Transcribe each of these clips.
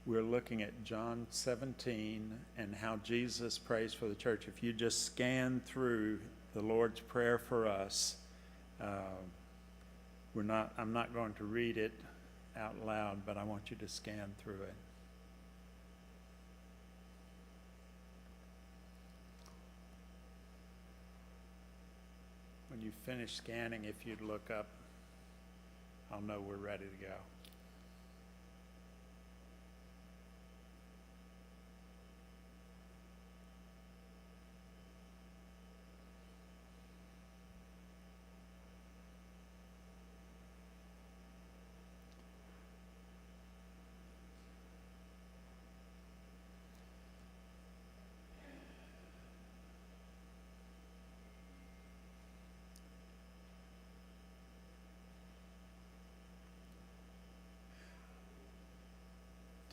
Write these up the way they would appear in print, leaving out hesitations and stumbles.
we're looking at John 17 and how Jesus prays for the church. If you just scan through the Lord's Prayer for us, I'm not going to read it out loud, but I want you to scan through it. When you finish scanning, if you'd look up, I'll know we're ready to go.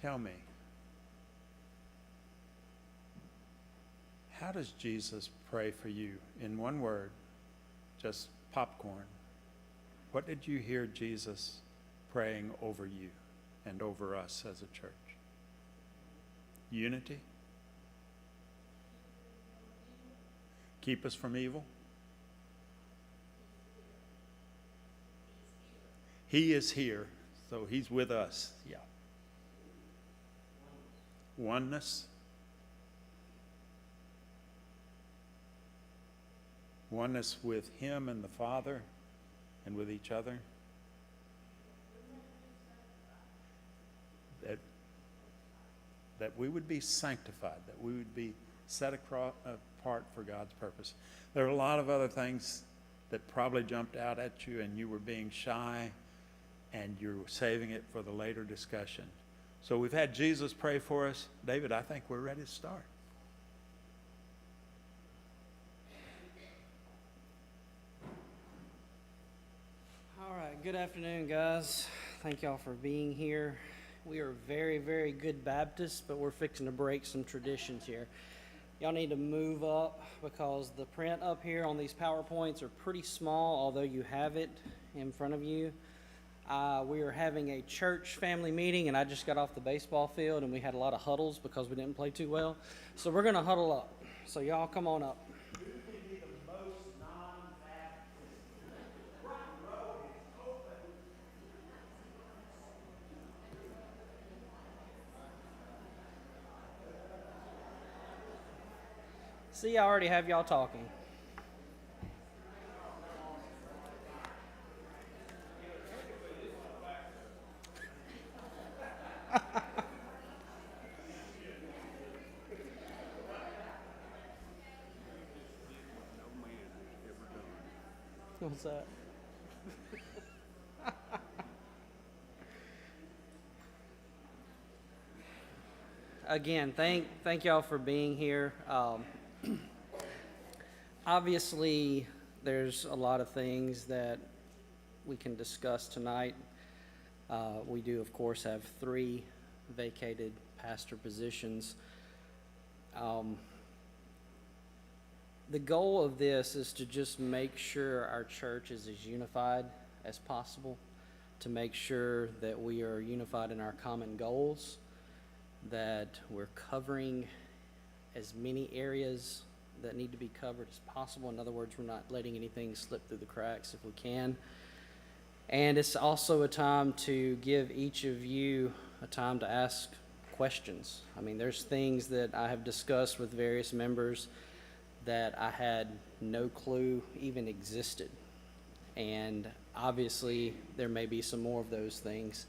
Tell me, how does Jesus pray for you? In one word, just popcorn. What did you hear Jesus praying over you and over us as a church? Unity? Keep us from evil? He is here, so he's with us. Yeah. Oneness. Oneness with him and the Father and with each other. That we would be sanctified, that we would be set apart for God's purpose. There are a lot of other things that probably jumped out at you and you were being shy and you're saving it for the later discussion. So we've had Jesus pray for us. David, I think we're ready to start. All right, good afternoon, guys. Thank y'all for being here. We are very, very good Baptists, but we're fixing to break some traditions here. Y'all need to move up because the print up here on these PowerPoints are pretty small, although you have it in front of you. We are having a church family meeting, and I just got off the baseball field, and we had a lot of huddles because we didn't play too well. So we're going to huddle up. So y'all come on up. Who can be the most non-Baptist? Front row is open. See, I already have y'all talking. What's that? Again, thank y'all for being here. Obviously, there's a lot of things that we can discuss tonight. We do, of course, have 3 vacated pastor positions. The goal of this is to just make sure our church is as unified as possible, to make sure that we are unified in our common goals, that we're covering as many areas that need to be covered as possible. In other words, we're not letting anything slip through the cracks if we can. And it's also a time to give each of you a time to ask questions. I mean, there's things that I have discussed with various members that I had no clue even existed. And obviously, there may be some more of those things.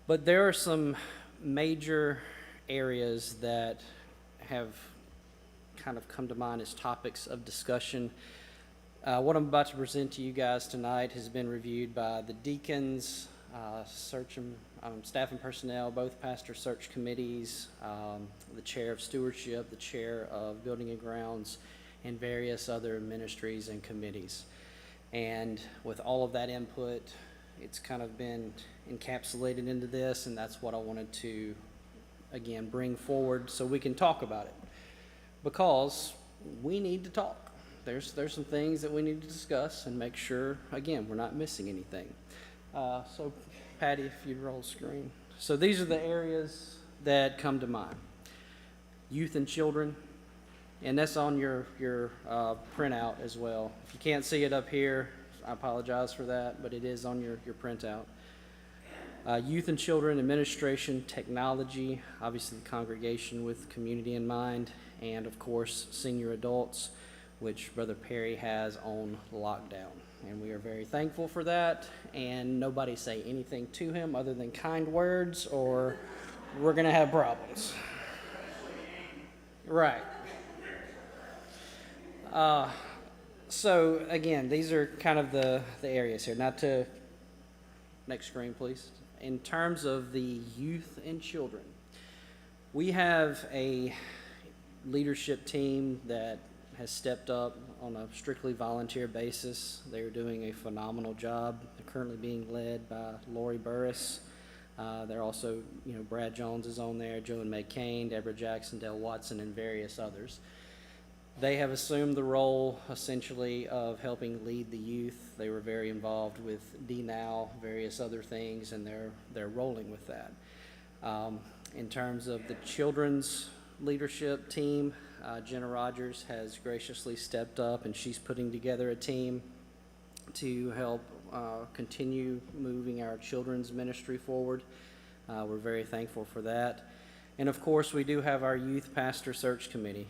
But there are some major areas that have kind of come to mind as topics of discussion. What I'm about to present to you guys tonight has been reviewed by the deacons, staff and personnel, both pastor search committees, the chair of stewardship, the chair of building and grounds, and various other ministries and committees. And with all of that input, it's kind of been encapsulated into this, and that's what I wanted to, again, bring forward so we can talk about it. Because we need to talk. There's some things that we need to discuss and make sure, again, we're not missing anything. So, Patty, if you'd roll the screen. So these are the areas that come to mind. Youth and children, and that's on your printout as well. If you can't see it up here, I apologize for that, but it is on your printout. Youth and children, administration, technology, obviously the congregation with community in mind, and of course senior adults, which Brother Perry has on lockdown. And we are very thankful for that, and nobody say anything to him other than kind words or we're going to have problems. Right. So again, these are kind of the areas here. Next screen, please. In terms of the youth and children, we have a leadership team that has stepped up on a strictly volunteer basis. They're doing a phenomenal job. They're currently being led by Lori Burris. They're also, Brad Jones is on there, Joe and May Kane, Deborah Jackson, Dale Watson, and various others. They have assumed the role, essentially, of helping lead the youth. They were very involved with D-Now, various other things, and they're rolling with that. In terms of the children's leadership team, Jenna Rogers has graciously stepped up, and she's putting together a team to help continue moving our children's ministry forward. We're very thankful for that. And of course, we do have our youth pastor search committee.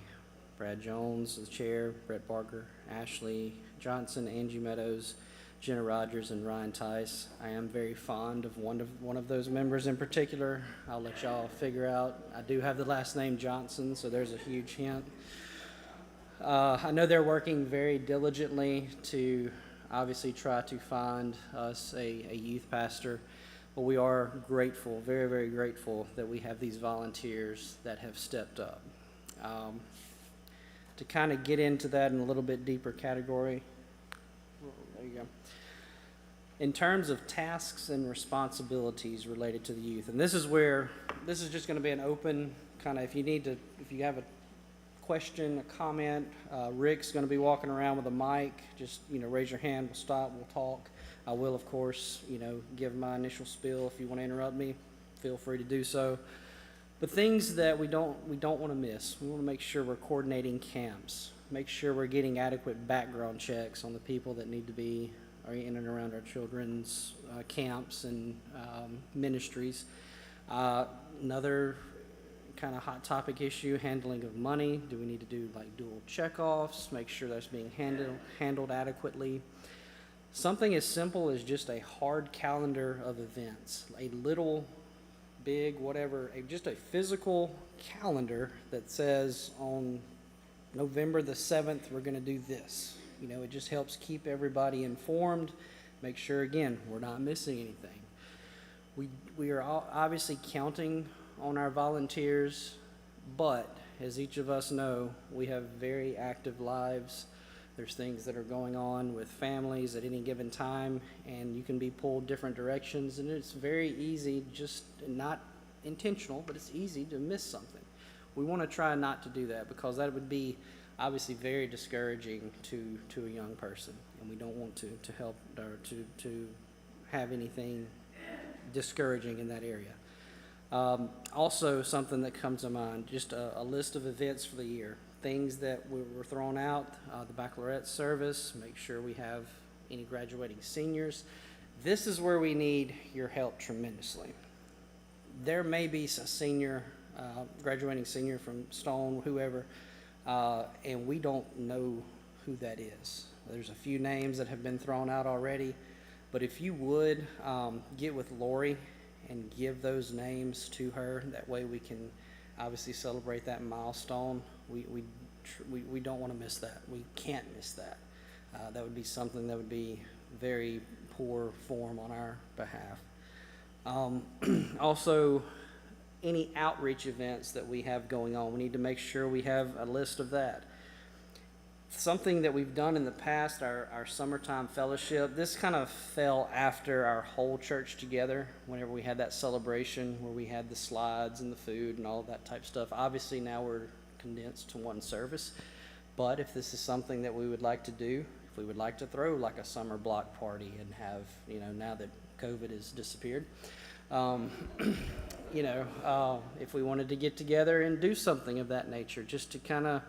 Brad Jones, the chair, Brett Barker, Ashley Johnson, Angie Meadows, Jenna Rogers, and Ryan Tice. I am very fond of one of those members in particular. I'll let y'all figure out. I do have the last name Johnson, so there's a huge hint. I know they're working very diligently to obviously try to find us a youth pastor, but we are grateful, very, very grateful that we have these volunteers that have stepped up. To kind of get into that in a little bit deeper category, there you go. In terms of tasks and responsibilities related to the youth, and this is just going to be an open kind of, if you have a question, a comment, Rick's going to be walking around with a mic, just, raise your hand, we'll stop, we'll talk. I will, of course, give my initial spiel. If you want to interrupt me, feel free to do so. But things that we don't want to miss. We want to make sure we're coordinating camps, make sure we're getting adequate background checks on the people that need to be in and around our children's camps and ministries. Another kind of hot topic issue, handling of money. Do we need to do like dual checkoffs, make sure that's being handled adequately? Something as simple as just a hard calendar of events, a little, big, whatever, just a physical calendar that says on November the 7th, we're going to do this. It just helps keep everybody informed, make sure, again, we're not missing anything. We are all obviously counting on our volunteers, but as each of us know, we have very active lives. There's things that are going on with families at any given time, and you can be pulled different directions, and it's very easy, just not intentional, but it's easy to miss something. We want to try not to do that, because that would be obviously very discouraging to a young person, and we don't want to help or to have anything discouraging in that area. Also, something that comes to mind, just a list of events for the year. Things that were thrown out, the baccalaureate service, make sure we have any graduating seniors. This is where we need your help tremendously. There may be a senior, graduating senior from Stone, whoever, and we don't know who that is. There's a few names that have been thrown out already, but if you would get with Lori and give those names to her, that way we can obviously celebrate that milestone. We don't want to miss that. We can't miss that. That would be something that would be very poor form on our behalf. Also, any outreach events that we have going on, we need to make sure we have a list of that. Something that we've done in the past, our summertime fellowship, this kind of fell after our whole church together, whenever we had that celebration where we had the slides and the food and all of that type of stuff. Obviously now we're condensed to one service, but if this is something that we would like to do, if we would like to throw like a summer block party and have, now that COVID has disappeared, Um, if we wanted to get together and do something of that nature, just to kind of,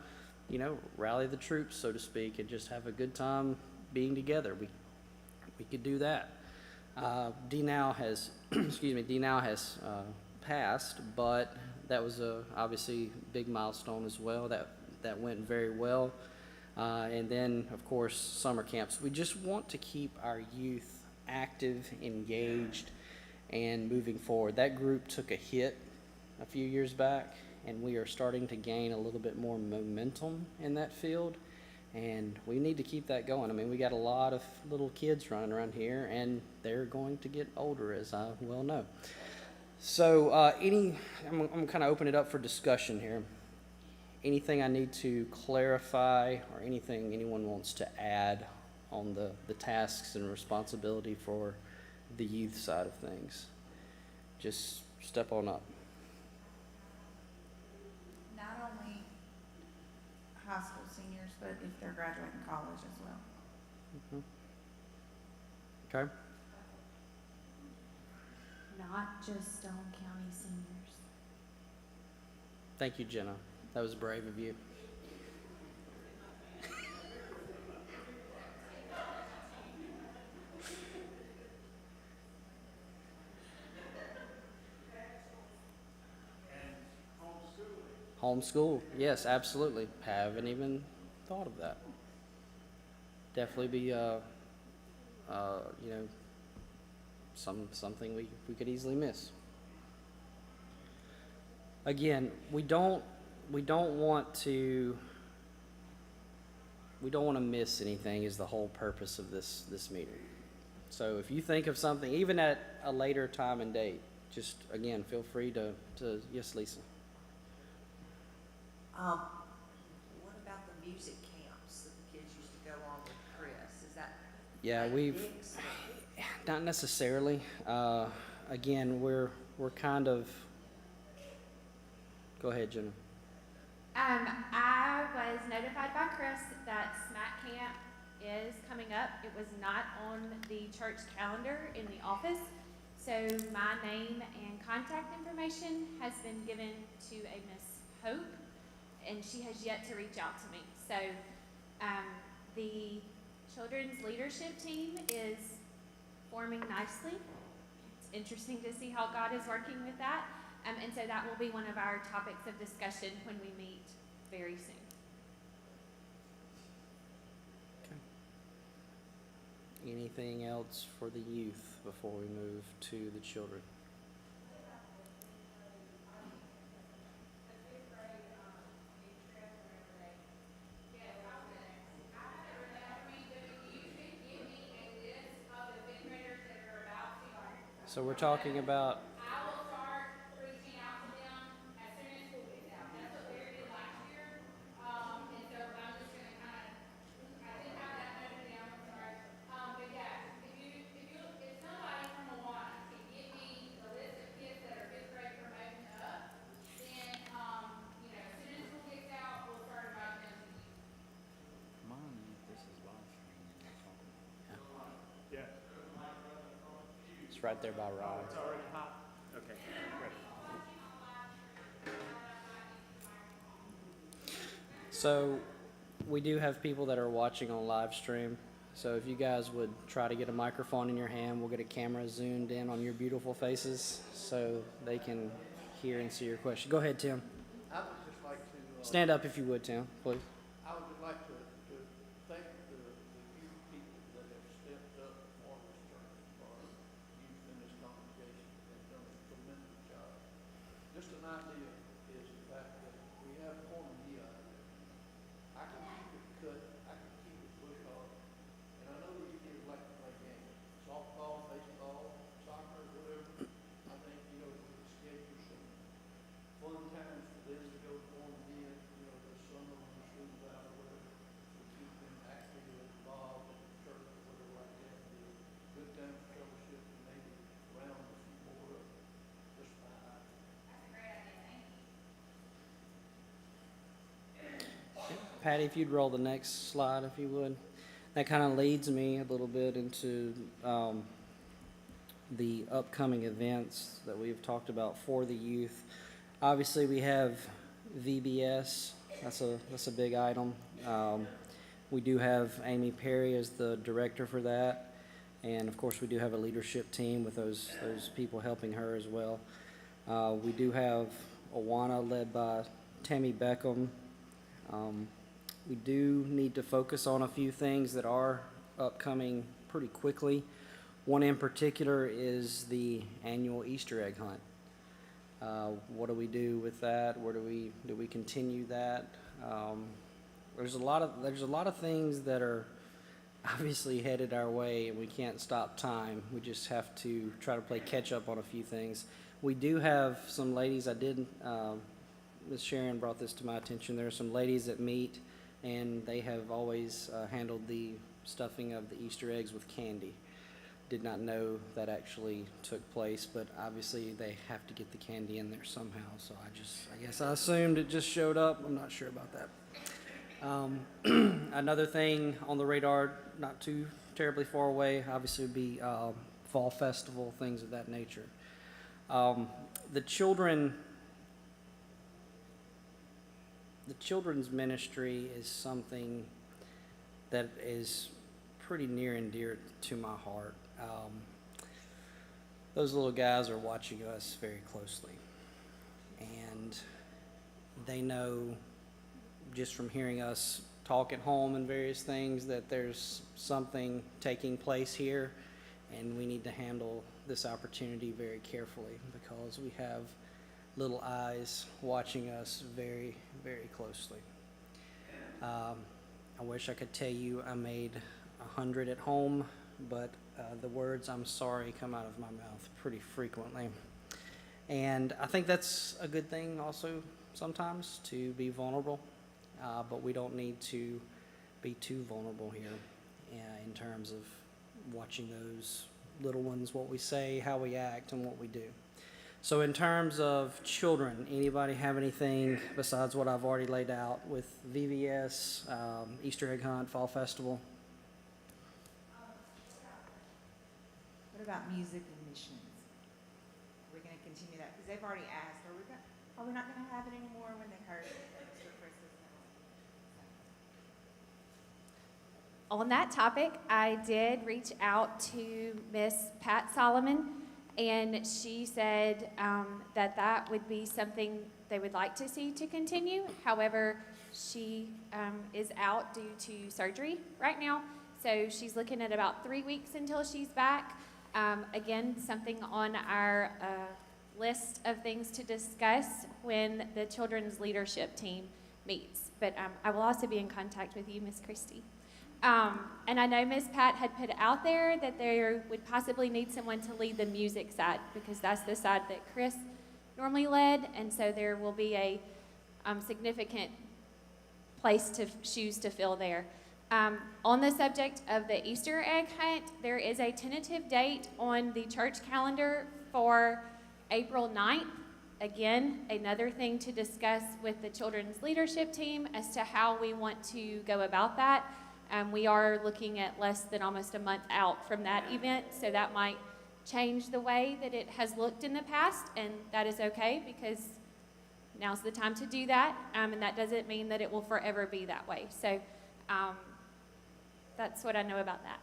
rally the troops, so to speak, and just have a good time being together, we could do that. D now has, D now has passed, but that was a obviously big milestone as well. That went very well. And then, of course, summer camps. We just want to keep our youth active, engaged, and moving forward. That group took a hit a few years back, and we are starting to gain a little bit more momentum in that field, and we need to keep that going. I mean, we got a lot of little kids running around here, and they're going to get older, as I well know. So I'm kind of open it up for discussion here. Anything I need to clarify or anything anyone wants to add on the tasks and responsibility for the youth side of things? Just step on up. Not only high school seniors, but if they're graduating college as well. Okay? Not just Stone County seniors. Thank you, Jenna. That was brave of you. Homeschool, yes, absolutely. Haven't even thought of that. Definitely be, something we could easily miss. Again, we don't want to miss anything. Is the whole purpose of this meeting. So if you think of something, even at a later time and date, just again feel free to yes, Lisa. What about the music camps that the kids used to go on with Chris? Is that Yeah, like we've mixed? not necessarily. Again, we're kind of. Go ahead, Jenna. I was notified by Chris that SMAC camp is coming up. It was not on the church calendar in the office, so my name and contact information has been given to a Miss Hope, and she has yet to reach out to me. So the children's leadership team is forming nicely. It's interesting to see how God is working with that. And so that will be one of our topics of discussion when we meet very soon. Okay. Anything else for the youth before we move to the children? So we're talking about. I will start reaching out to them as soon as school gets out. That's what Larry did last year. And so I'm just gonna I did have that noted down, I'm sorry. But yeah, if somebody from Awana can give me the list of kids that are fifth grade promoting up, then, as soon as school gets out, we'll start inviting them to you. This is live streaming. Yeah. It's right there by Rod. It's already hot. Okay, great. So we do have people that are watching on live stream. So if you guys would try to get a microphone in your hand, we'll get a camera zoomed in on your beautiful faces so they can hear and see your question. Go ahead, Tim. I would just like to. Stand up if you would, Tim, please. I would just like to thank the few people that have stepped up for this church, for youth in this congregation, and done a tremendous job. Just an idea is the fact that we have corn and meal out there. I can keep it cut, I can keep it bush hog, and I know these kids like to play games, softball, baseball, soccer, whatever. I think, we could schedule some fun times for them to go corn and meal, this summer when the school's out or whatever, to keep them actively involved in the church or whatever like that. Be a good time for fellowship and maybe round a few more up. Just my idea. That's a great idea, thank you. Patty, if you'd roll the next slide, if you would. That kind of leads me a little bit into the upcoming events that we've talked about for the youth. Obviously, we have VBS. That's a big item. We do have Amy Perry as the director for that, and of course, we do have a leadership team with those people helping her as well. We do have Awana led by Tammy Beckham. We do need to focus on a few things that are upcoming pretty quickly. One in particular is the annual Easter egg hunt. What do we do with that? Where do we continue that? There's a lot of things that are obviously headed our way, and we can't stop time. We just have to try to play catch up on a few things. We do have some ladies. Ms. Sharon brought this to my attention. There are some ladies that meet, and they have always handled the stuffing of the Easter eggs with candy. Did not know that actually took place, but obviously they have to get the candy in there somehow. So I guess I assumed it just showed up. I'm not sure about that. Another thing on the radar, not too terribly far away, obviously would be fall festival, things of that nature. The children's ministry is something that is pretty near and dear to my heart. Those little guys are watching us very closely, and they know just from hearing us talk at home and various things that there's something taking place here, and we need to handle this opportunity very carefully because we have little eyes watching us very, very closely. I wish I could tell you I made 100 at home, but the words "I'm sorry" come out of my mouth pretty frequently. And I think that's a good thing also sometimes, to be vulnerable, but we don't need to be too vulnerable here in terms of watching those little ones, what we say, how we act, and what we do. So in terms of children, anybody have anything besides what I've already laid out with VBS, Easter egg hunt, fall festival? What about music and missions? We're gonna continue that, because they've already asked, are we not gonna have it anymore when they heard Mr. Chris's On that topic, I did reach out to Miss Pat Solomon, and she said that would be something they would like to see to continue. However, she is out due to surgery right now, so she's looking at about 3 weeks until she's back. Again, something on our list of things to discuss when the children's leadership team meets. But I will also be in contact with you, Miss Christie. And I know Miss Pat had put out there that there would possibly need someone to lead the music side, because that's the side that Chris normally led, and so there will be a significant shoes to fill there. On the subject of the Easter egg hunt, there is a tentative date on the church calendar for April 9th. Again, another thing to discuss with the children's leadership team as to how we want to go about that. We are looking at less than almost a month out from that event, so that might change the way that it has looked in the past, and that is okay because now's the time to do that, and that doesn't mean that it will forever be that way. So that's what I know about that.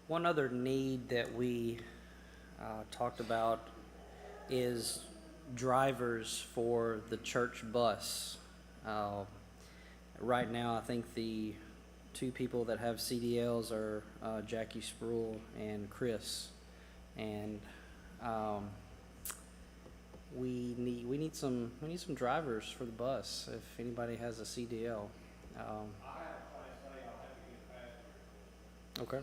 One other need that we talked about is drivers for the church bus. Right now, I think the two people that have CDLs are Jackie Spruill and Chris, and we need some drivers for the bus. If anybody has a CDL, okay.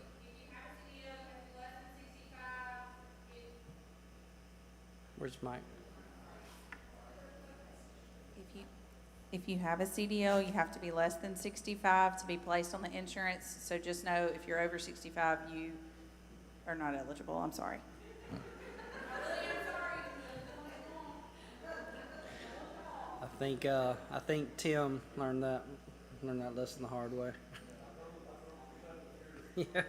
Where's Mike? If you have a CDL, you have to be less than 65 to be placed on the insurance. So just know if you're over 65, you are not eligible. I'm sorry. I think Tim learned that lesson the hard way. Yeah.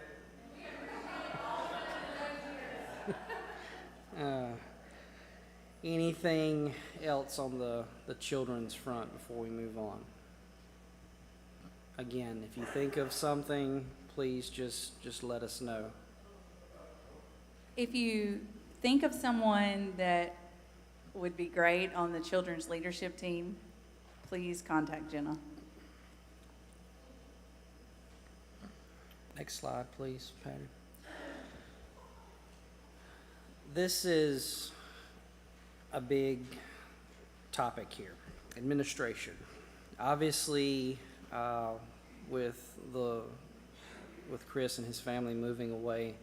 Anything else on the children's front before we move on? Again, if you think of something, please just let us know. If you think of someone that would be great on the children's leadership team, please contact Jenna. Next slide, please, Patty. This is a big topic here, administration. Obviously, with Chris and his family moving away,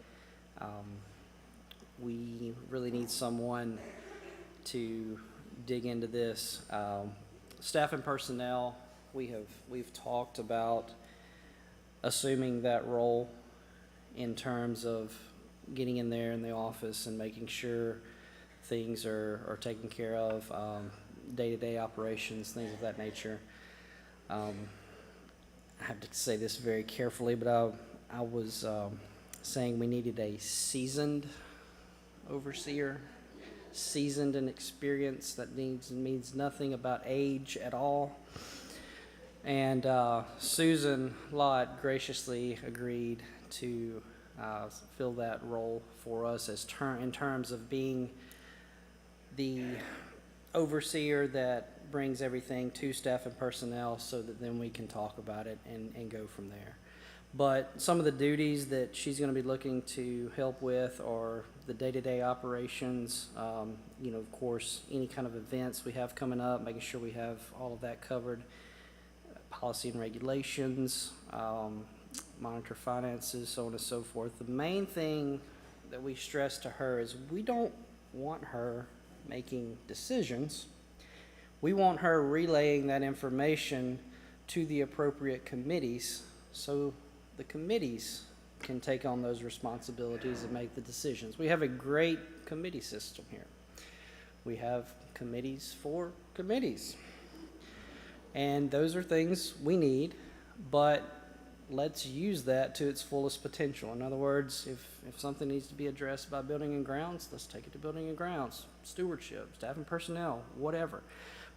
we really need someone to dig into this. Staff and personnel, we've talked about assuming that role in terms of getting in there in the office and making sure things are taken care of, day-to-day operations, things of that nature. I have to say this very carefully, but I was saying we needed a seasoned overseer, seasoned and experienced, that means nothing about age at all. And Susan Lott graciously agreed to fill that role for us in terms of being the overseer that brings everything to staff and personnel, so that then we can talk about it and go from there. But some of the duties that she's going to be looking to help with are the day-to-day operations, of course, any kind of events we have coming up, making sure we have all of that covered, policy and regulations, monitor finances, so on and so forth. The main thing that we stress to her is we don't want her making decisions. We want her relaying that information to the appropriate committees, so the committees can take on those responsibilities and make the decisions. We have a great committee system here. We have committees for committees. And those are things we need, but let's use that to its fullest potential. In other words, if something needs to be addressed by building and grounds, let's take it to building and grounds, stewardship, staff and personnel, whatever.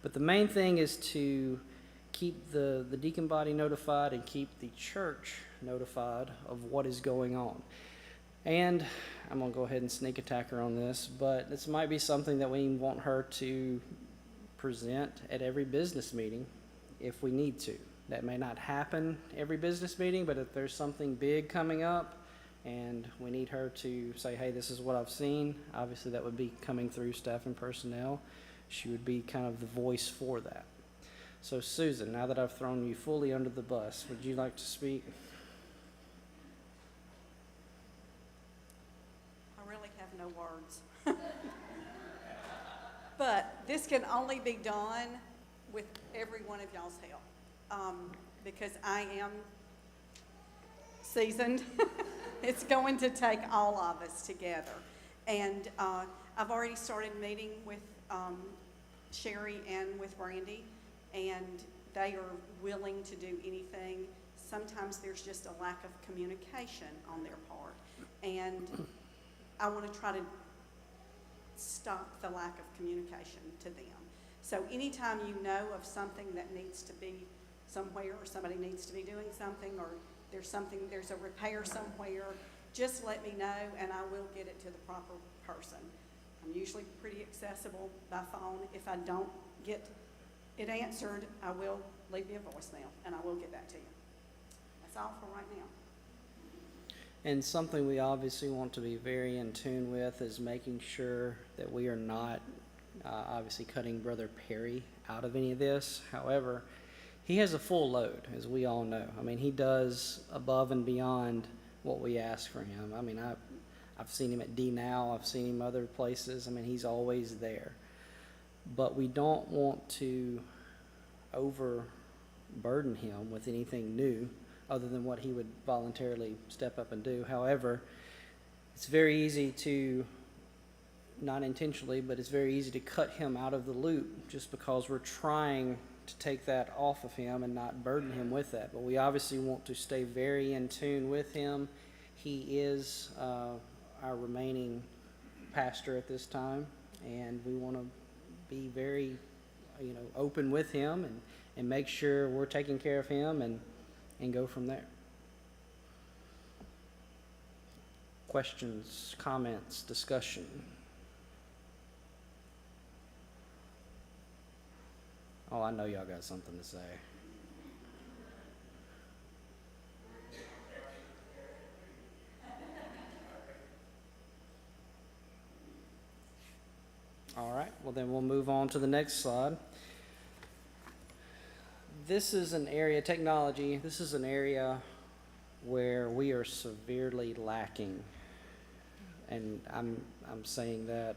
But the main thing is to keep the deacon body notified and keep the church notified of what is going on. And I'm going to go ahead and sneak attack her on this, but this might be something that we want her to present at every business meeting if we need to. That may not happen every business meeting, but if there's something big coming up and we need her to say, hey, this is what I've seen, obviously that would be coming through staff and personnel. She would be kind of the voice for that. So Susan, now that I've thrown you fully under the bus, would you like to speak? I really have no words. But this can only be done with every one of y'all's help, because I am seasoned. It's going to take all of us together. And I've already started meeting with Sherry and with Brandy, and they are willing to do anything. Sometimes there's just a lack of communication on their part, and I want to try to stop the lack of communication to them. So anytime you know of something that needs to be somewhere, or somebody needs to be doing something, or there's a repair somewhere, just let me know and I will get it to the proper person. I'm usually pretty accessible by phone. If I don't get it answered, I will leave you a voicemail and I will get back to you. That's all for right now. And something we obviously want to be very in tune with is making sure that we are not obviously cutting Brother Perry out of any of this. However, he has a full load, as we all know. I mean, he does above and beyond what we ask for him. I mean, I've seen him at D Now. I've seen him other places. I mean, he's always there. But we don't want to overburden him with anything new other than what he would voluntarily step up and do. However, it's very easy to, not intentionally, but it's very easy to cut him out of the loop just because we're trying to take that off of him and not burden him with that. But we obviously want to stay very in tune with him. He is our remaining pastor at this time, and we want to be very, open with him and make sure we're taking care of him and go from there. Questions, comments, discussion? Oh, I know y'all got something to say. All right, well then we'll move on to the next slide. This is an area, technology, this is an area where we are severely lacking. And I'm saying that,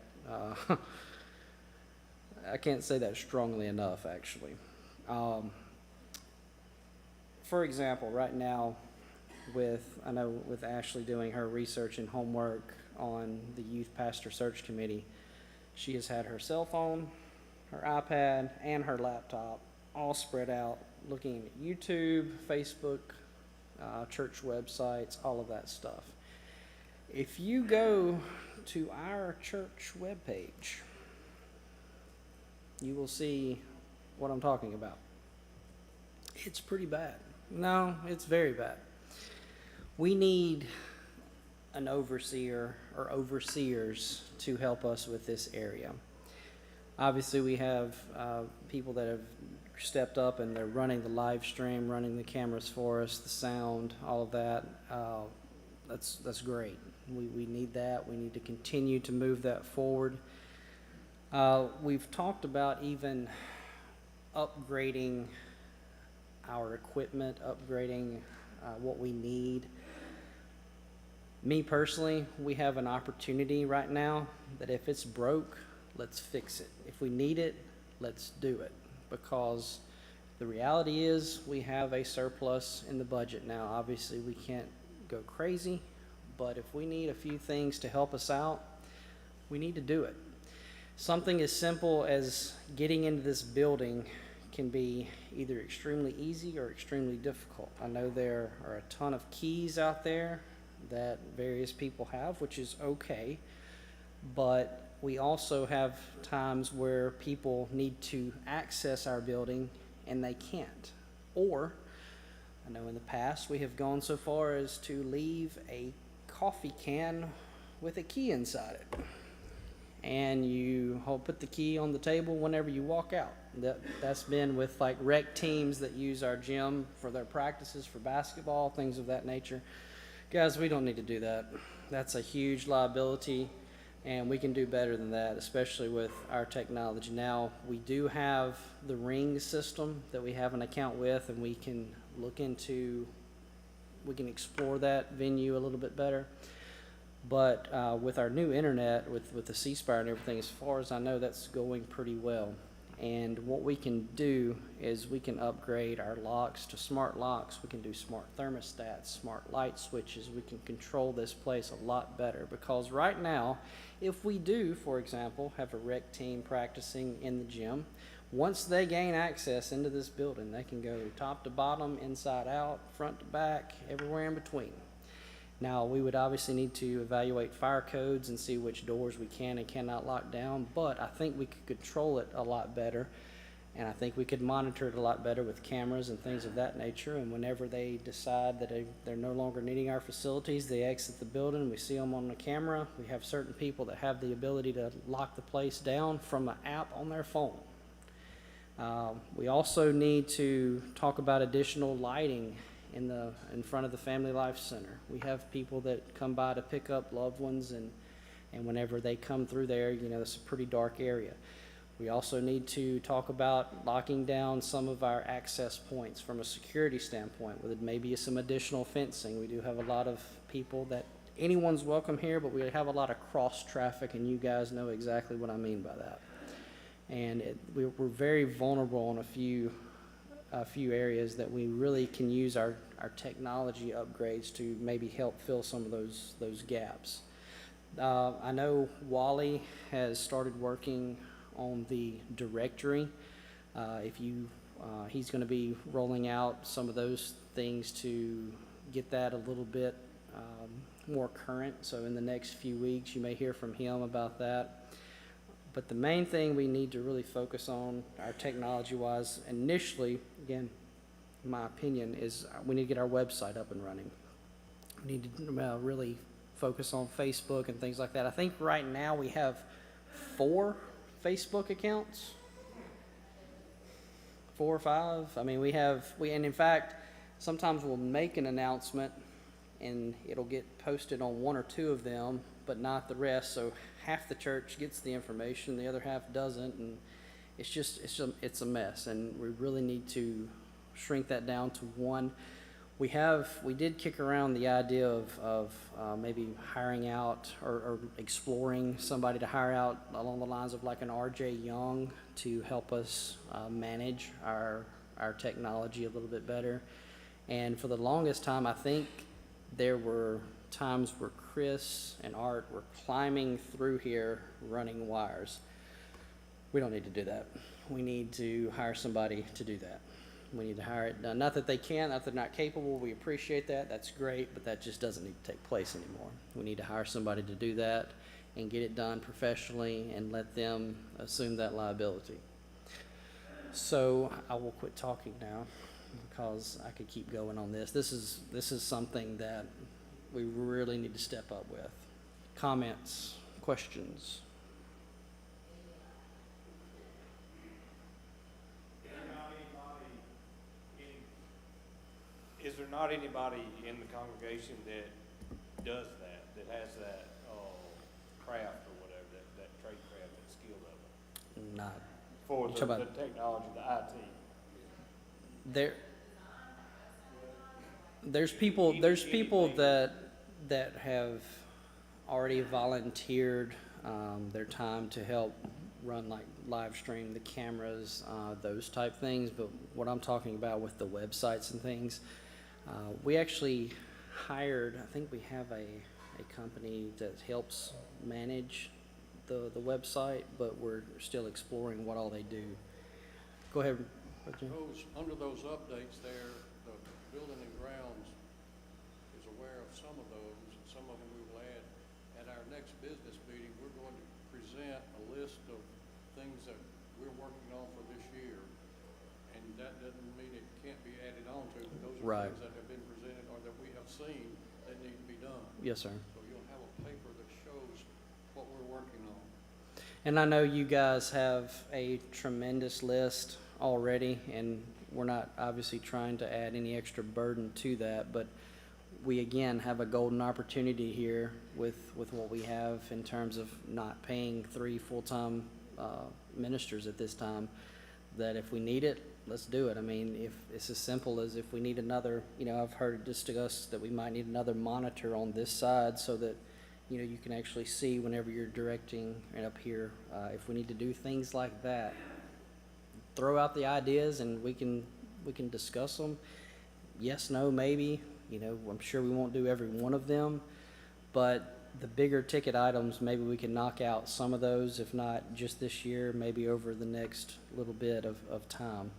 I can't say that strongly enough, actually. For example, right now, with Ashley doing her research and homework on the Youth Pastor Search Committee, she has had her cell phone, her iPad, and her laptop all spread out, looking at YouTube, Facebook, church websites, all of that stuff. If you go to our church webpage, you will see what I'm talking about. It's pretty bad. No, it's very bad. We need an overseer or overseers to help us with this area. Obviously, we have people that have stepped up and they're running the live stream, running the cameras for us, the sound, all of that. That's great. We need that. We need to continue to move that forward. We've talked about even upgrading our equipment, upgrading what we need. Me personally, we have an opportunity right now that if it's broke, let's fix it. If we need it, let's do it. Because the reality is we have a surplus in the budget now. Obviously, we can't go crazy, but if we need a few things to help us out, we need to do it. Something as simple as getting into this building can be either extremely easy or extremely difficult. I know there are a ton of keys out there that various people have, which is okay, but we also have times where people need to access our building and they can't. Or, I know in the past we have gone so far as to leave a coffee can with a key inside it. And you put the key on the table whenever you walk out. That's been with like rec teams that use our gym for their practices for basketball, things of that nature. Guys, we don't need to do that. That's a huge liability, and we can do better than that, especially with our technology. Now, we do have the Ring system that we have an account with, and we can explore that venue a little bit better. But with our new internet, with the C-Spire and everything, as far as I know, that's going pretty well. And what we can do is we can upgrade our locks to smart locks. We can do smart thermostats, smart light switches. We can control this place a lot better. Because right now, if we do, for example, have a rec team practicing in the gym, once they gain access into this building, they can go top to bottom, inside out, front to back, everywhere in between. Now, we would obviously need to evaluate fire codes and see which doors we can and cannot lock down, but I think we could control it a lot better, and I think we could monitor it a lot better with cameras and things of that nature, and whenever they decide that they're no longer needing our facilities, they exit the building, we see them on the camera. We have certain people that have the ability to lock the place down from an app on their phone. We also need to talk about additional lighting in front of the Family Life Center. We have people that come by to pick up loved ones, and whenever they come through there, it's a pretty dark area. We also need to talk about locking down some of our access points from a security standpoint, with maybe some additional fencing. We do have a lot of people that anyone's welcome here, but we have a lot of cross traffic, and you guys know exactly what I mean by that. And we're very vulnerable on a few areas that we really can use our technology upgrades to maybe help fill some of those gaps. I know Wally has started working on the directory. He's going to be rolling out some of those things to get that a little bit more current, so in the next few weeks, you may hear from him about that. But the main thing we need to really focus on, our technology-wise, initially, again, in my opinion, is we need to get our website up and running. We need to really focus on Facebook and things like that. I think right now we have 4 Facebook accounts. 4 or 5. I mean, and in fact, sometimes we'll make an announcement and it'll get posted on 1 or 2 of them, but not the rest. So half the church gets the information, the other half doesn't, and it's a mess. And we really need to shrink that down to 1. We did kick around the idea of maybe hiring out or exploring somebody to hire out along the lines of like an R.J. Young to help us manage our technology a little bit better. And for the longest time, I think there were times where Chris and Art were climbing through here running wires. We don't need to do that. We need to hire somebody to do that. We need to hire it done. Not that they can't, not that they're not capable. We appreciate that. That's great, but that just doesn't need to take place anymore. We need to hire somebody to do that and get it done professionally and let them assume that liability. So I will quit talking now because I could keep going on this. This is something that we really need to step up with. Comments, questions? Is there not anybody in the congregation that does that has that craft or whatever, that trade craft, that skill level? Not. For You talk the about- technology, the IT? There's people that have already volunteered their time to help run like live stream, the cameras, those type things. But what I'm talking about with the websites and things, we actually hired, I think we have a company that helps manage the website, but we're still exploring what all they do. Go ahead, Jim. Under those updates there, the building and grounds is aware of some of those, and some of them we will add. At our next business meeting, we're going to present a list of things that we're working on for this year. And that doesn't mean it can't be added on to, but those are Right. things that have been presented or that we have seen that need to be done. Yes, sir. So you'll have a paper that shows what we're working on. And I know you guys have a tremendous list already, and we're not obviously trying to add any extra burden to that, but we again have a golden opportunity here with what we have in terms of not paying 3 full-time ministers at this time, that if we need it, let's do it. I mean, if it's as simple as if we need another, I've heard it discussed that we might need another monitor on this side so that you can actually see whenever you're directing and up here. If we need to do things like that, throw out the ideas and we can discuss them. Yes, no, maybe. I'm sure we won't do every one of them, but the bigger ticket items, maybe we can knock out some of those, if not just this year, maybe over the next little bit of time.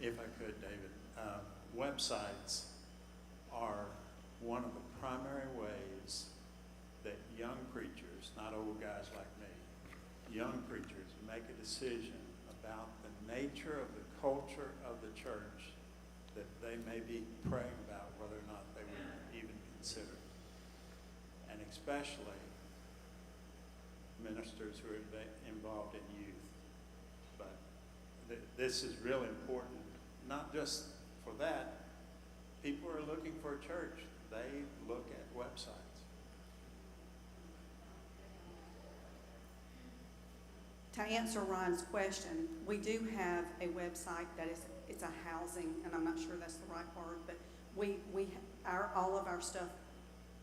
If I could, David, websites are one of the primary ways that young preachers, not old guys like me, young preachers make a decision about the nature of the culture of the church that they may be praying about whether or not they would even consider. And especially ministers who are involved in youth. But this is really important, not just for that. People are looking for a church. They look at websites. To answer Ryan's question, we do have a website that it's a housing, and I'm not sure that's the right word, but all of our stuff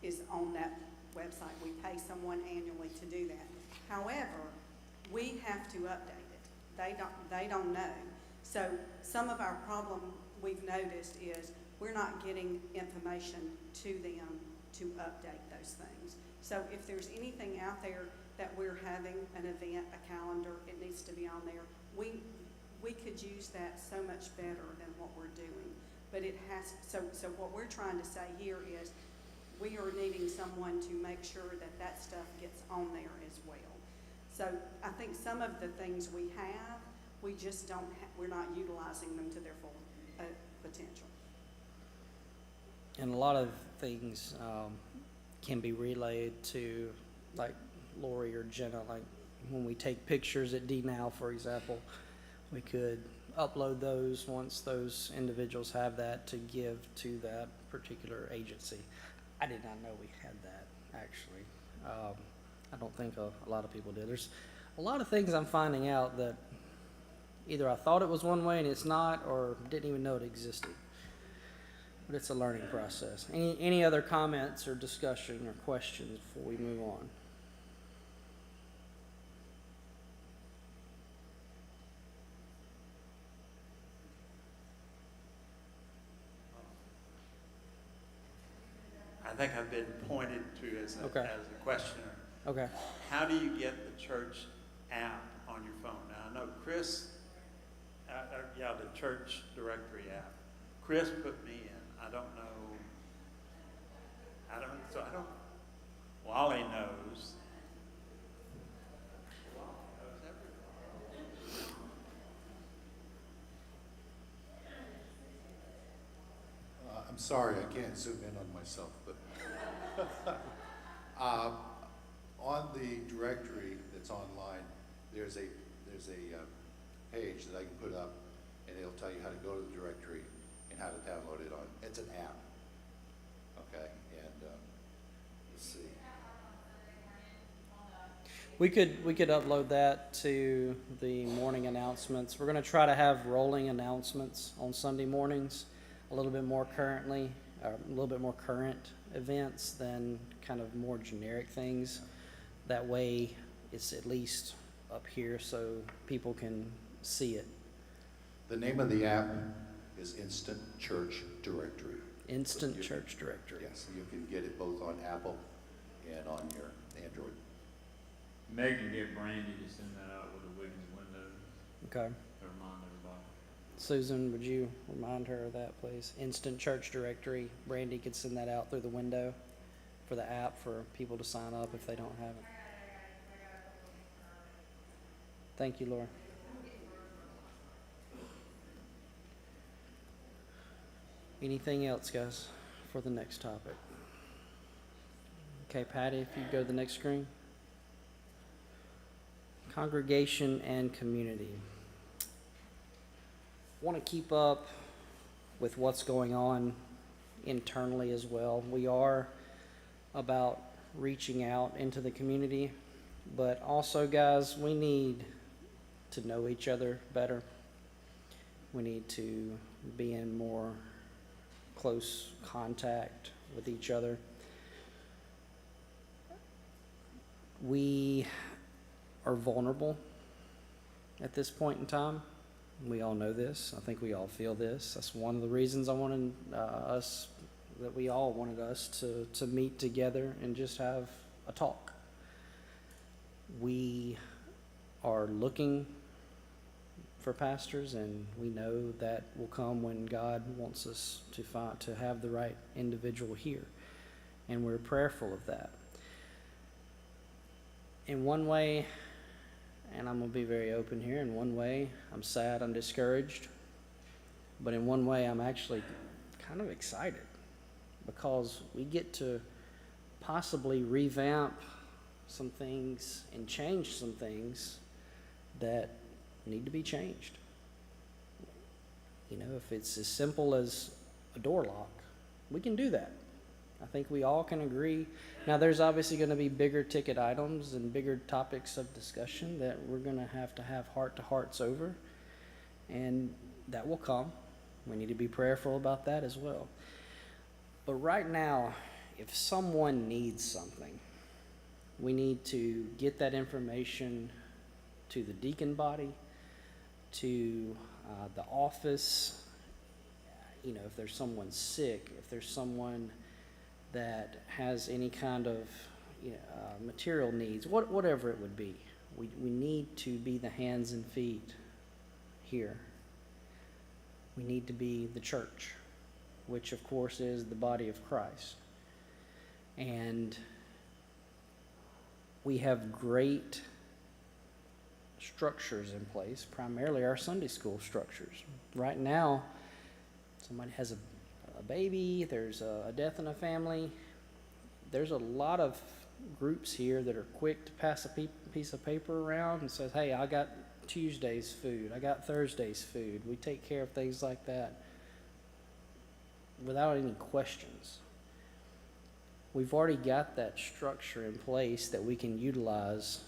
is on that website. We pay someone annually to do that. However, we have to update it. They don't know. So some of our problem we've noticed is we're not getting information to them to update those things. So if there's anything out there that we're having an event, a calendar, it needs to be on there. We could use that so much better than what we're doing. but it has, so what we're trying to say here is, we are needing someone to make sure that that stuff gets on there as well. So I think some of the things we have, we just don't, we're not utilizing them to their full potential. And a lot of things can be relayed to, like Lori or Jenna, like when we take pictures at DNOW, for example, we could upload those once those individuals have that to give to that particular agency. I did not know we had that, actually. I don't think a lot of people did. There's a lot of things I'm finding out that either I thought it was one way and it's not, or didn't even know it existed. But it's a learning process. Any other comments or discussion or questions before we move on? I think I've been pointed to as Okay. as a questioner. Okay. How do you get the church app on your phone? Now, I know Chris, the church directory app. Chris put me in. I don't know. Wally knows. I'm sorry, I can't zoom in on myself, but on the directory that's online, there's a page that I can put up, and it'll tell you how to go to the directory and how to download it on. It's an app, okay? And let's see. We could upload that to the morning announcements. We're going to try to have rolling announcements on Sunday mornings, a little bit more current events than kind of more generic things. That way, it's at least up here so people can see it. The name of the app is Instant Church Directory. Instant Church Directory. Yes, you can get it both on Apple and on your Android. Meg can get Brandy to send that out with a Wiggins window Okay. to remind everybody. Susan, would you remind her of that, please? Instant Church Directory. Brandy could send that out through the window for the app for people to sign up if they don't have it. Thank you, Laura. Anything else, guys, for the next topic? Okay, Patty, if you go to the next screen. Congregation and community. Want to keep up with what's going on internally as well. We are about reaching out into the community, but also, guys, we need to know each other better. We need to be in more close contact with each other. We are vulnerable at this point in time. We all know this. I think we all feel this. That's one of the reasons I wanted we all wanted us to meet together and just have a talk. We are looking for pastors, and we know that will come when God wants us to have the right individual here, and we're prayerful of that. In one way, and I'm going to be very open here, in one way, I'm sad, I'm discouraged, but in one way, I'm actually kind of excited because we get to possibly revamp some things and change some things that need to be changed. You know, if it's as simple as a door lock, we can do that. I think we all can agree. Now, there's obviously going to be bigger ticket items and bigger topics of discussion that we're going to have heart-to-hearts over, and that will come. We need to be prayerful about that as well. But right now, if someone needs something, we need to get that information to the deacon body, to the office. You know, if there's someone sick, if there's someone that has any kind of material needs, whatever it would be, we need to be the hands and feet here. We need to be the church. which of course is the body of Christ. And we have great structures in place, primarily our Sunday school structures. Right now, somebody has a baby, there's a death in a family. There's a lot of groups here that are quick to pass a piece of paper around and says, hey, I got Tuesday's food, I got Thursday's food. We take care of things like that without any questions. We've already got that structure in place that we can utilize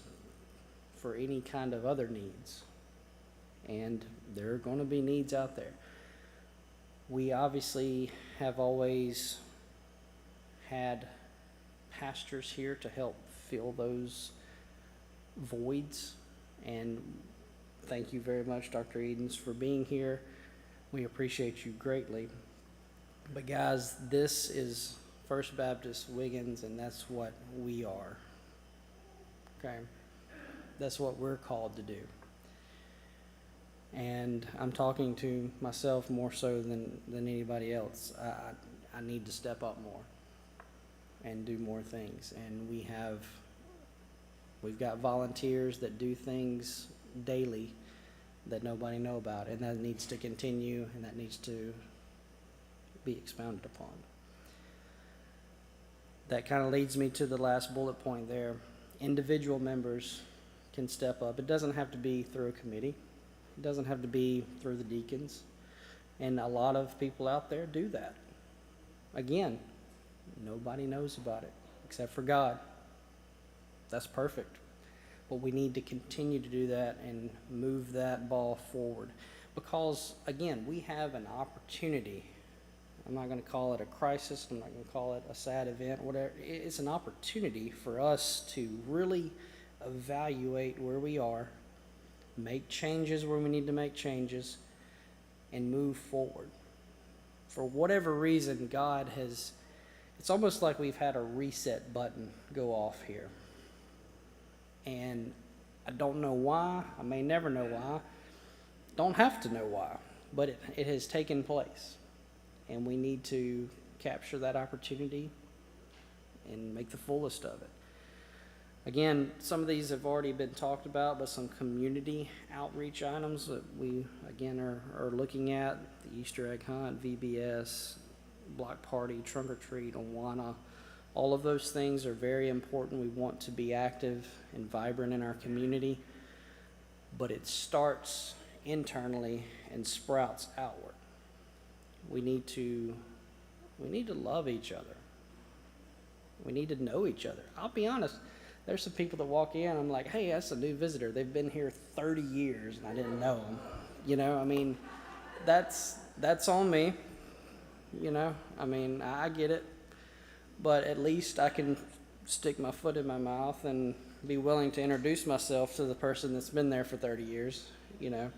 for any kind of other needs. And there are going to be needs out there. We obviously have always had pastors here to help fill those voids. And thank you very much, Dr. Edens, for being here. We appreciate you greatly. But guys, this is First Baptist Wiggins, and that's what we are. Okay? That's what we're called to do. And I'm talking to myself more so than anybody else. I need to step up more and do more things. And we've got volunteers that do things daily that nobody know about, and that needs to continue, and that needs to be expounded upon. That kind of leads me to the last bullet point there. Individual members can step up. It doesn't have to be through a committee. It doesn't have to be through the deacons. And a lot of people out there do that. Again, nobody knows about it except for God. That's perfect. But we need to continue to do that and move that ball forward. Because, again, we have an opportunity. I'm not going to call it a crisis. I'm not going to call it a sad event, whatever. It's an opportunity for us to really evaluate where we are, make changes where we need to make changes, and move forward. For whatever reason, God has, it's almost like we've had a reset button go off here. And I don't know why. I may never know why. Don't have to know why. But it has taken place. And we need to capture that opportunity and make the fullest of it. Again, some of these have already been talked about, but some community outreach items that we, again, are looking at: the Easter egg hunt, VBS, block party, trunk or treat, Awana. All of those things are very important. We want to be active and vibrant in our community, but it starts internally and sprouts outward. We need to love each other. We need to know each other. I'll be honest, there's some people that walk in, I'm like, hey, that's a new visitor. They've been here 30 years and I didn't know them. You know, I mean, that's on me. You know, I mean, I get it. But at least I can stick my foot in my mouth and be willing to introduce myself to the person that's been there for 30 years, you know.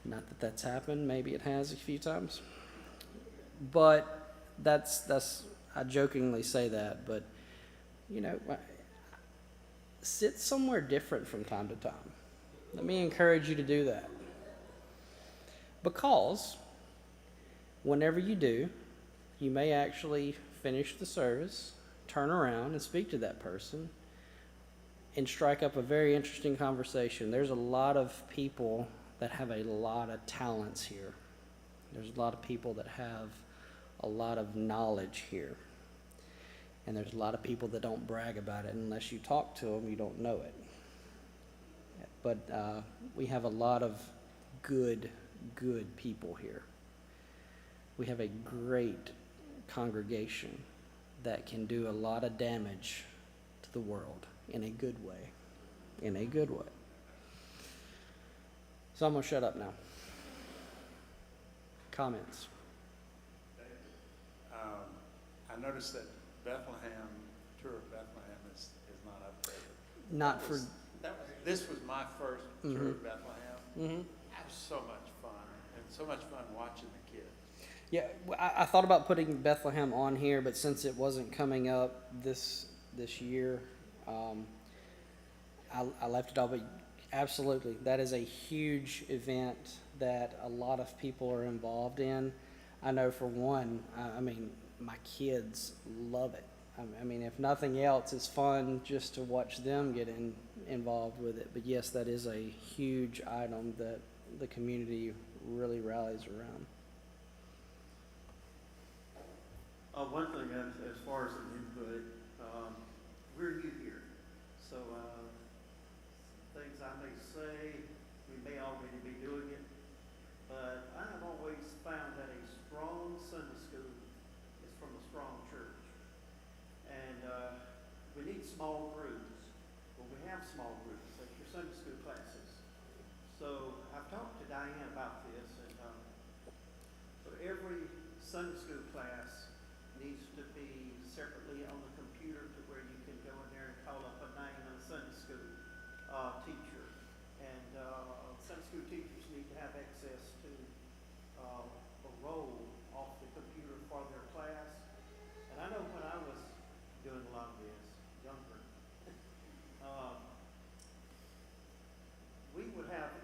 Not that that's happened. Maybe it has a few times. But that's I jokingly say that, but you know, sit somewhere different from time to time. Let me encourage you to do that. Because whenever you do, you may actually finish the service, turn around and speak to that person, and strike up a very interesting conversation. There's a lot of people that have a lot of talents here. There's a lot of people that have a lot of knowledge here. And there's a lot of people that don't brag about it. Unless you talk to them, you don't know it. But we have a lot of good people here. We have a great congregation that can do a lot of damage to the world in a good way. In a good way. So I'm going to shut up now. Comments? I noticed that Bethlehem, tour of Bethlehem is not updated. Not for... This was my first tour of Bethlehem. Mm-hmm. That was so much fun, and so much fun watching the kids. Yeah, I thought about putting Bethlehem on here, but since it wasn't coming up this year, I left it off. But absolutely, that is a huge event that a lot of people are involved in. I know for one, I mean, my kids love it. I mean, if nothing else, it's fun just to watch them get involved with it. But yes, that is a huge item that the community really rallies around. One thing as far as an input, we're new here, so things I may say, we may already be doing it, but I have always found that a strong Sunday school is from a strong church. And we need small groups. Well, we have small groups, like your Sunday school classes. So I've talked to Diane about this, and for every Sunday school class needs to be separately on the computer to where you can go in there and call up a name of a Sunday school teacher. And Sunday school teachers need to have access to a roll off the computer for their class. And I know when I was doing a lot of this, younger, we would have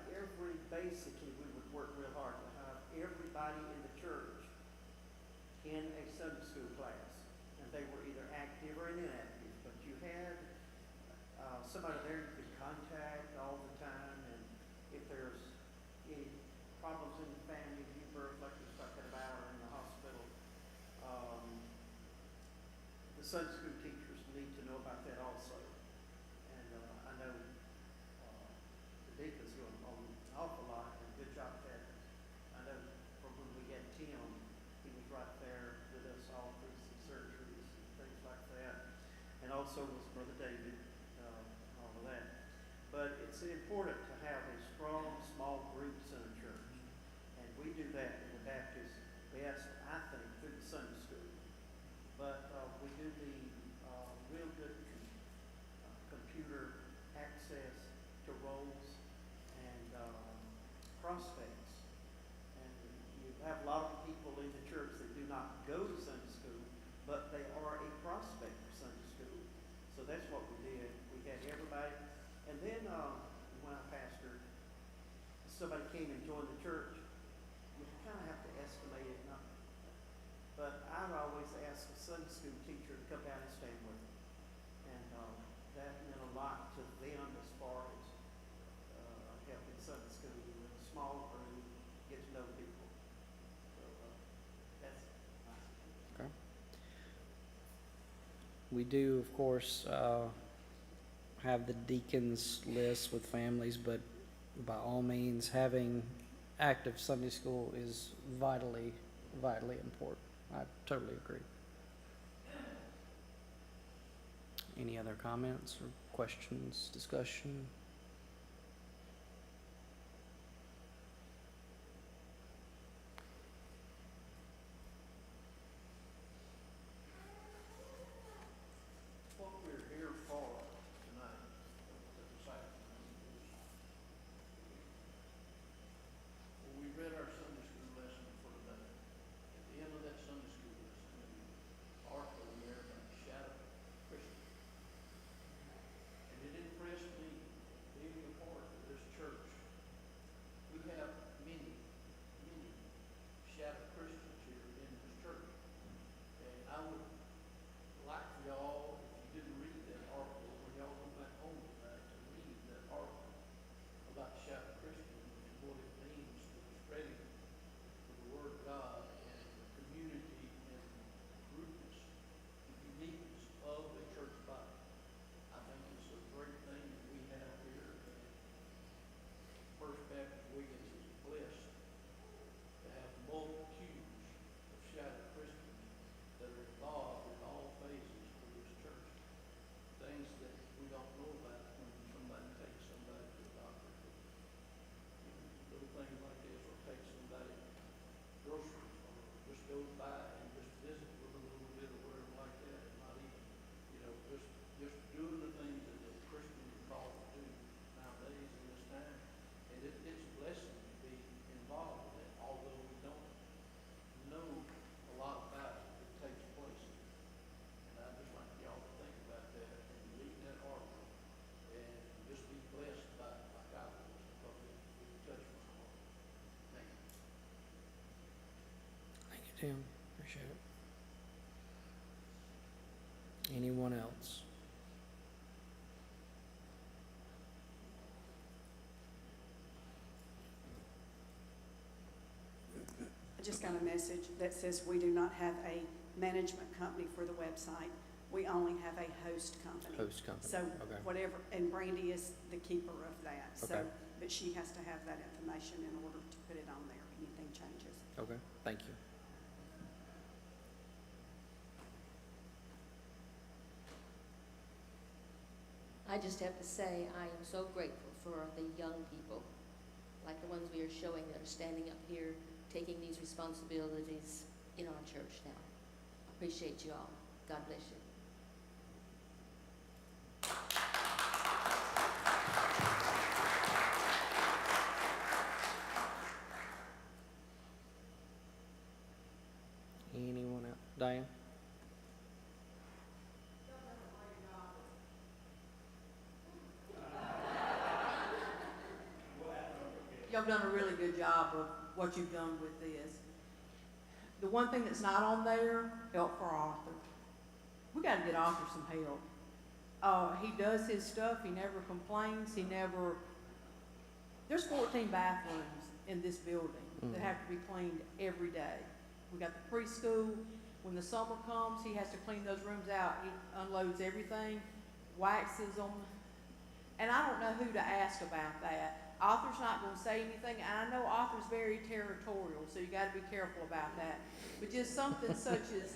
basically we would work real hard to have everybody in the church in a Sunday school class. And they were either active or inactive, but you had somebody there you could contact all the time, and if there's any problems in the family, you birth like you're talking about, or in the hospital, the Sunday school teachers need to know about that also. And I know the deacons do an awful lot, and good job at that. I know from when we had Tim, he was right there with us all through some surgeries and things like that. And also was Brother David, all of that. But it's important to have a strong, small groups in a church. And we do that in the Baptist best, I think, through the Sunday school. But we do the real good computer access to roles and prospects. And you have a lot of people in the church that do not go to Sunday school, but they are a prospect for Sunday school. So that's what we did. We had everybody. And then when I pastored, somebody came and joined the church. You kind of have to estimate it, but I would always ask a Sunday school teacher to come down and stand with them. And that meant a lot to them as far as helping Sunday school in a small group, get to know people. So that's nice. Okay. We do, of course, have the deacons list with families, but by all means, having active Sunday school is vitally, vitally important. I totally agree. Any other comments or questions, discussion? What we're here for tonight, the disciples, when we read our Sunday school lesson for today, at the end of that Sunday school lesson, Arthur and Mary shouted Christian. And it impressed me Tim, appreciate it. Anyone else? I just got a message that says we do not have a management company for the website. We only have a host company. Host company, So okay. whatever, and Brandy is the keeper of that. So, Okay. but she has to have that information in order to put it on there if anything changes. Okay, thank you. I just have to say, I am so grateful for the young people, like the ones we are showing that are standing up here, taking these responsibilities in our church now. Appreciate you all. God bless you. Anyone else? Diane? Y'all done a really good job of what you've done with this. The one thing that's not on there, help for Arthur. We gotta get Arthur some help. He does his stuff, he never complains, there's 14 bathrooms in this building that have to be cleaned every day. We got the preschool, when the summer comes, he has to clean those rooms out, he unloads everything, waxes them, and I don't know who to ask about that. Arthur's not gonna say anything, and I know Arthur's very territorial, so you gotta be careful about that. But just something such as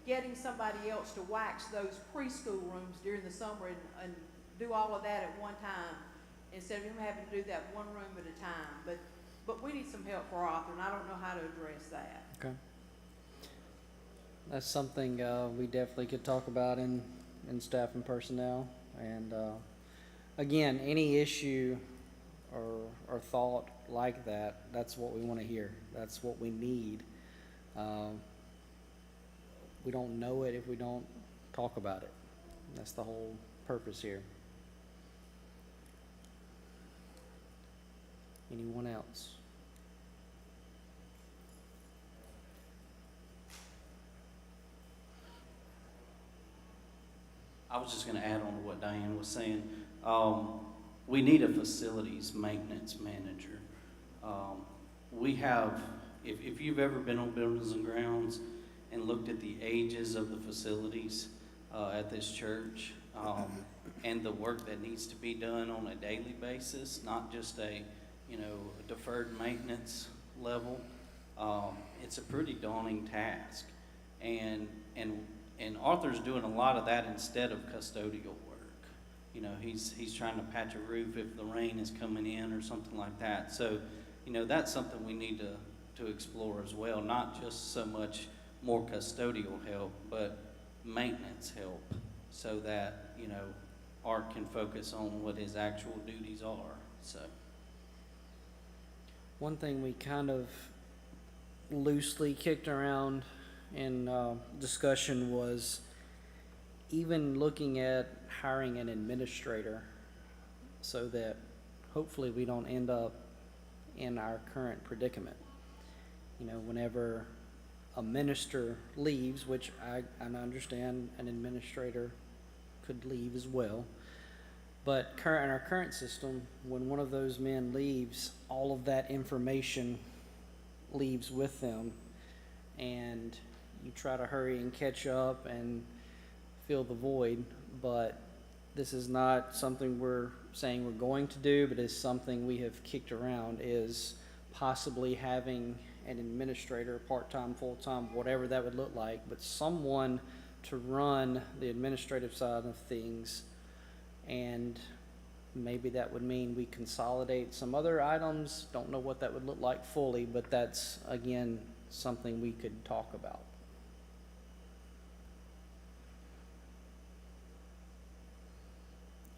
getting somebody else to wax those preschool rooms during the summer and do all of that at one time, instead of him having to do that one room at a time. But we need some help for Arthur, and I don't know how to address that. Okay. That's something we definitely could talk about in staff and personnel. And again, any issue or thought like that, that's what we want to hear. That's what we need. We don't know it if we don't talk about it. That's the whole purpose here. Anyone else? I was just gonna add on to what Diane was saying. We need a facilities maintenance manager. We have, if you've ever been on Buildings and Grounds and looked at the ages of the facilities at this church, and the work that needs to be done on a daily basis, not just a, deferred maintenance level, it's a pretty daunting task. And Arthur's doing a lot of that instead of custodial work. He's trying to patch a roof if the rain is coming in or something like that. So, that's something we need to explore as well. Not just so much more custodial help, but maintenance help, so that, Art can focus on what his actual duties are. So, one thing we kind of loosely kicked around in discussion was even looking at hiring an administrator, so that hopefully we don't end up in our current predicament. Whenever a minister leaves, which I understand an administrator could leave as well, but in our current system, when one of those men leaves, all of that information leaves with them, and you try to hurry and catch up and fill the void. But this is not something we're saying we're going to do, but it's something we have kicked around, is possibly having an administrator, part-time, full-time, whatever that would look like, but someone to run the administrative side of things. And maybe that would mean we consolidate some other items. Don't know what that would look like fully, but that's, again, something we could talk about.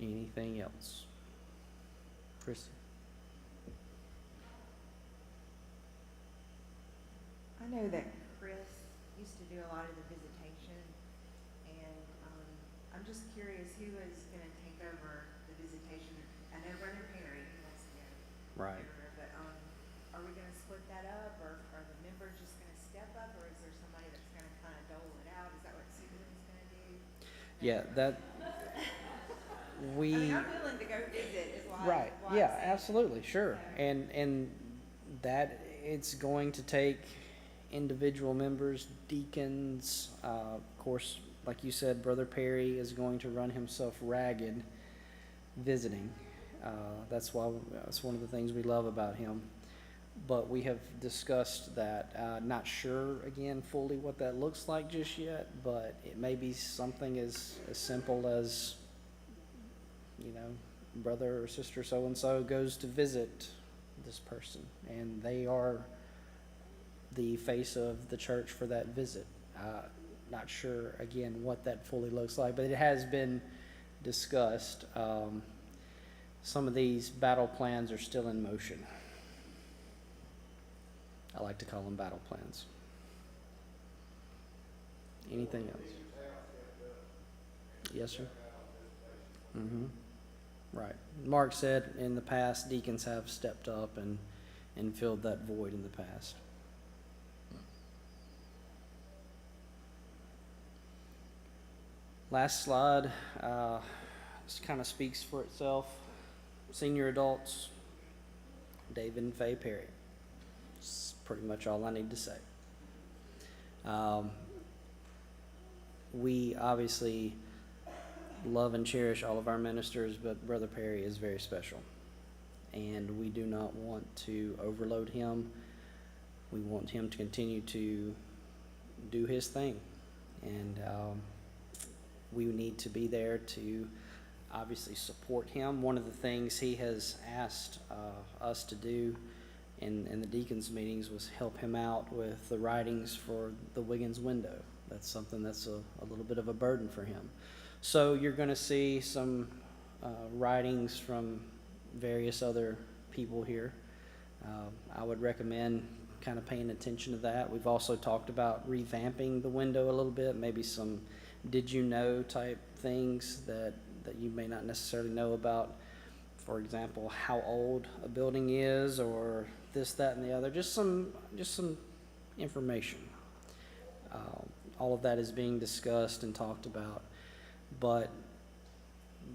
Anything else? Christy? I know that Chris used to do a lot of the visitation, and I'm just curious who is going to take over the visitation. I know Brother Perry wants to go. Right. But are we going to split that up, or are the members just going to step up, or is there Yeah, that, we. I'm willing to go visit, is why. Right, why I'm yeah, saying it. absolutely, sure. And that, it's going to take individual members, deacons, of course, like you said, Brother Perry is going to run himself ragged visiting. That's why, that's one of the things we love about him. But we have discussed that, not sure, again, fully what that looks like just yet, but it may be something as simple as, you know, brother or sister so-and-so goes to visit this person, and they are the face of the church for that visit. Not sure, again, what that fully looks like, but it has been discussed. Some of these battle plans are still in motion. I like to call them battle plans. Anything else? Yes, sir? Mm-hmm. Right. Mark said in the past, deacons have stepped up and filled that void in the past. Last slide, this kind of speaks for itself. Senior adults, David and Faye Perry. That's pretty much all I need to say. We obviously love and cherish all of our ministers, but Brother Perry is very special. And we do not want to overload him. We want him to continue to do his thing. And we need to be there to obviously support him. One of the things he has asked us to do in the deacons meetings was help him out with the writings for the Wiggins window. That's something that's a little bit of a burden for him. So you're going to see some writings from various other people here. I would recommend kind of paying attention to that. We've also talked about revamping the window a little bit, maybe some did you know type things that you may not necessarily know about. For example, how old a building is, or this, that, and the other. Just some information. All of that is being discussed and talked about. But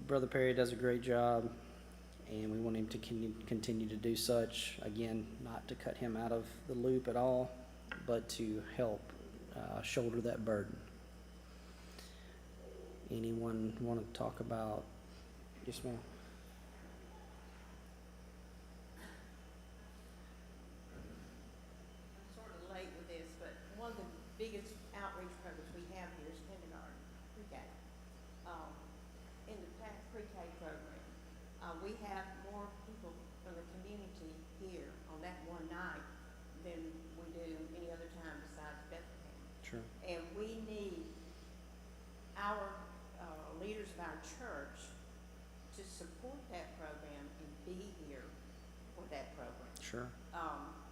Brother Perry does a great job, and we want him to continue to do such. Again, not to cut him out of the loop at all, but to help shoulder that burden. Anyone want to talk about? Yes, ma'am. I'm sort of late with this, but one of the biggest outreach programs we have here is kindergarten, pre-K. In the pre-K program, we have more people from the community here on that one night than we do any other time besides Bethlehem. Sure. And we need our leaders of our church to support that program and be here for that program. Sure.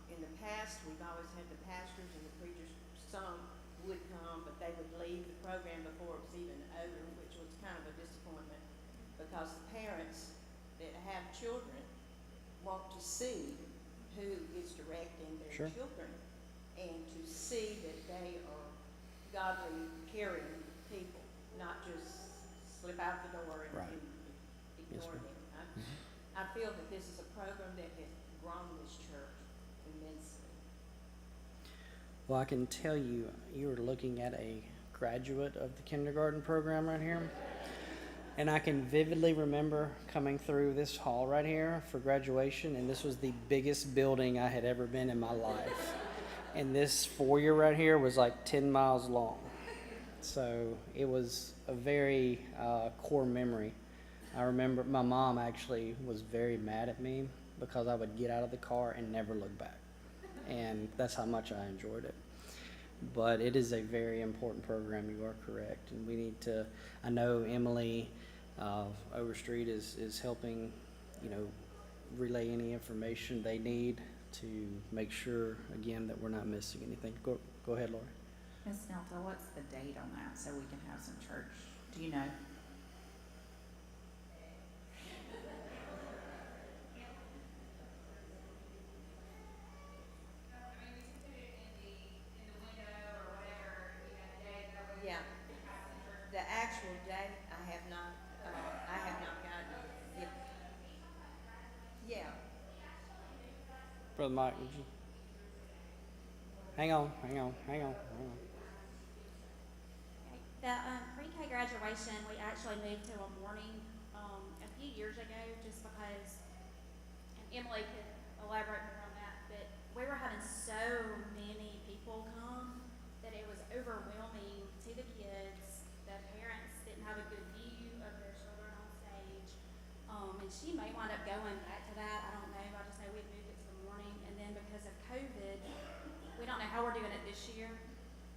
In the past, we've always had the pastors and the preachers, some would come, but they would leave the program before it was even over, which was kind of a disappointment, because the parents that have children want to see who is directing their Sure. children, and to see that they are godly, caring people, not just slip out the door and, Right. and Yes, ignore ma'am. them. I feel that this is a program that has grown this church immensely. Well, I can tell you, you are looking at a graduate of the kindergarten program right here. And I can vividly remember coming through this hall right here for graduation, and this was the biggest building I had ever been in my life. And this foyer right here was like 10 miles long. So it was a very core memory. I remember my mom actually was very mad at me because I would get out of the car and never look back. And that's how much I enjoyed it. But it is a very important program, you are correct. And we need to, I know Emily Overstreet is helping, relay any information they need to make sure, again, that we're not missing anything. Go ahead, Lori. Ms. Nelta, what's the date on that, so we can have some church? Do you know? Yeah, the actual day Brother Mike, would you? Hang on. The pre-K graduation, we actually moved to a morning a few years ago just because, and Emily could elaborate more on that, but we were having so many people come that it was overwhelming to the kids. The parents didn't have a good view of their children on stage. And she may wind up going back to that. I don't know. I just know we had moved it to the morning. And then because of COVID, we don't know how we're doing it this year.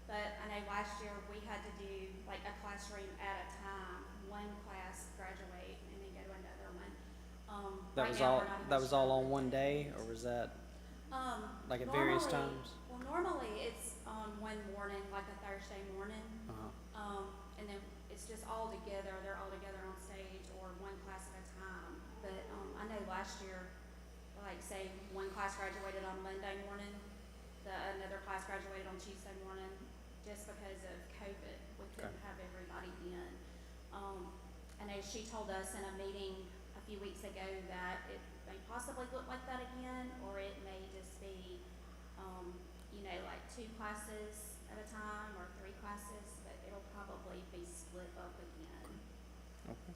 But I know last year we had to do like a classroom at a time, one class graduate and then go to another one. That Right was now, all. we're not even That was sure all on what one day, or was that like at various normally- times? Well, normally it's on one morning, like a Thursday morning. And then it's just all together, they're all together on stage or one class at a time. But I know last year, like say one class graduated on Monday morning, another class graduated on Tuesday morning, just because of COVID. We couldn't have everybody in. I know she told us in a meeting a few weeks ago that it may possibly look like that again, or it may just be, like 2 classes at a time or 3 classes, but it'll probably be split up again. Okay.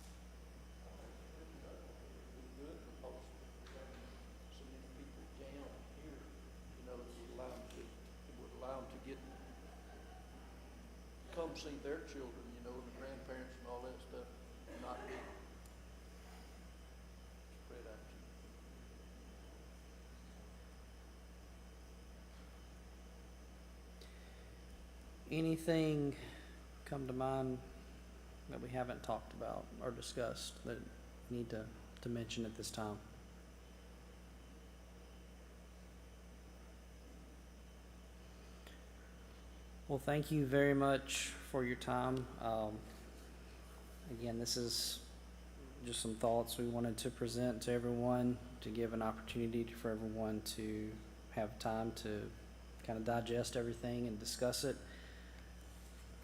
It'd be good because so many people jam here, it would allow them to get, come see their children, the grandparents and all that stuff, and not be spread out. Anything come to mind that we haven't talked about or discussed that we need to mention at this time? Well, thank you very much for your time. Again, this is just some thoughts we wanted to present to everyone, to give an opportunity for everyone to have time to kind of digest everything and discuss it.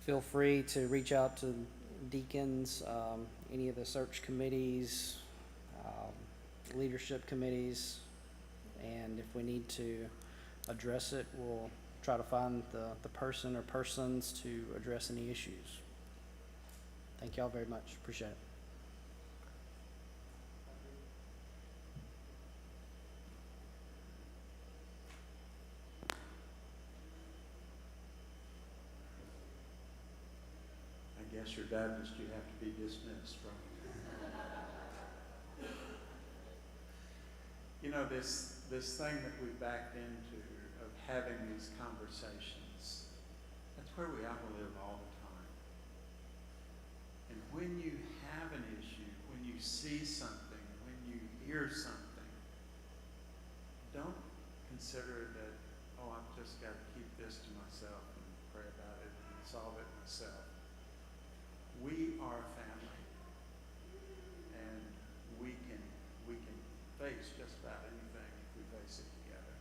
Feel free to reach out to deacons, any of the search committees, leadership committees, and if we need to address it, we'll try to find the person or persons to address any issues. Thank y'all very much. Appreciate it. I guess you're Baptist, you have to be dismissed from. This thing that we backed into of having these conversations, that's where we ought to live all the time. And when you have an issue, when you see something, when you hear something, don't consider that, I've just got to keep this to myself and pray about it and solve it myself. We are a family, and we can face just about anything if we face it together.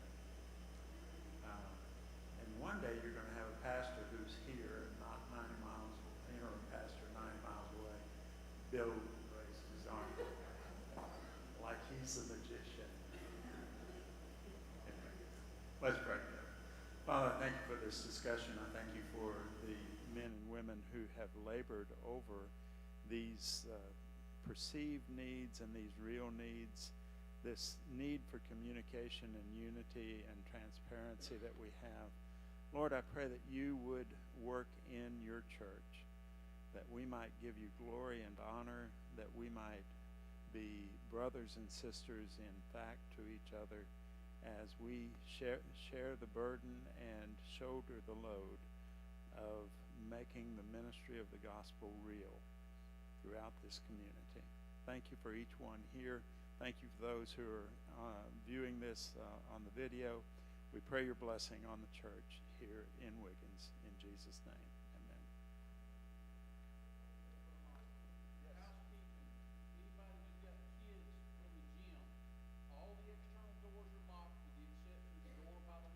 And one day you're going to have a pastor who's here, not 90 miles, interim pastor 90 miles away. Bill raises his arm like he's a magician. Anyway, let's pray together. Father, I thank you for this discussion. I thank you for the men and women who have labored over these perceived needs and these real needs, this need for communication and unity and transparency that we have. Lord, I pray that you would work in your church, that we might give you glory and honor, that we might be brothers and sisters in fact to each other as we share the burden and shoulder the load of making the ministry of the gospel real throughout this community. Thank you for each one here. Thank you for those who are viewing this on the video. We pray your blessing on the church here in Wiggins, in Jesus' name.